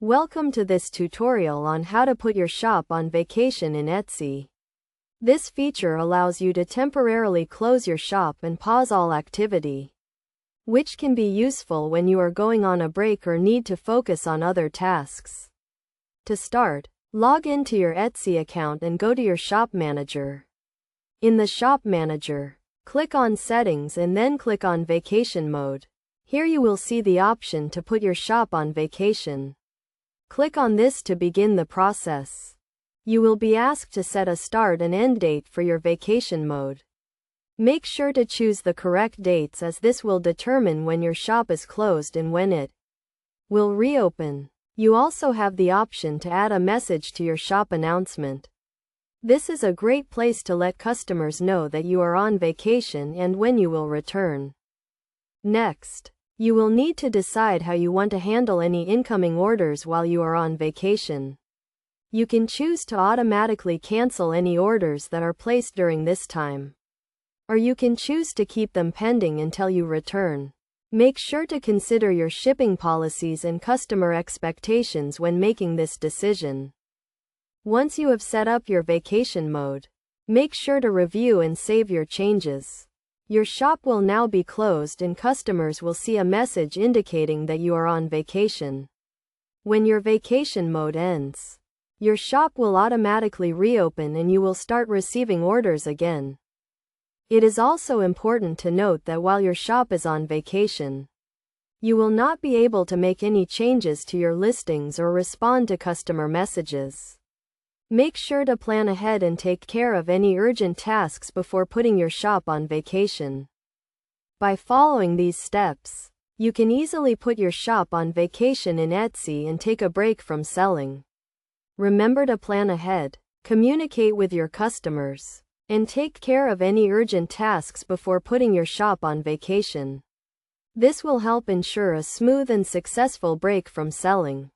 Welcome to this tutorial on how to put your shop on vacation in Etsy. This feature allows you to temporarily close your shop and pause all activity, which can be useful when you are going on a break or need to focus on other tasks. To start, log into your Etsy account and go to your Shop Manager. In the Shop Manager, click on Settings and then click on Vacation Mode. Here you will see the option to put your shop on vacation. Click on this to begin the process. You will be asked to set a start and end date for your vacation mode. Make sure to choose the correct dates, as this will determine when your shop is closed and when it will reopen. You also have the option to add a message to your shop announcement. This is a great place to let customers know that you are on vacation and when you will return. Next, you will need to decide how you want to handle any incoming orders while you are on vacation. You can choose to automatically cancel any orders that are placed during this time, or you can choose to keep them pending until you return. Make sure to consider your shipping policies and customer expectations when making this decision. Once you have set up your vacation mode, make sure to review and save your changes. Your shop will now be closed and customers will see a message indicating that you are on vacation. When your vacation mode ends, your shop will automatically reopen and you will start receiving orders again. It is also important to note that while your shop is on vacation, you will not be able to make any changes to your listings or respond to customer messages. Make sure to plan ahead and take care of any urgent tasks before putting your shop on vacation. By following these steps, you can easily put your shop on vacation in Etsy and take a break from selling. Remember to plan ahead, communicate with your customers, and take care of any urgent tasks before putting your shop on vacation. This will help ensure a smooth and successful break from selling.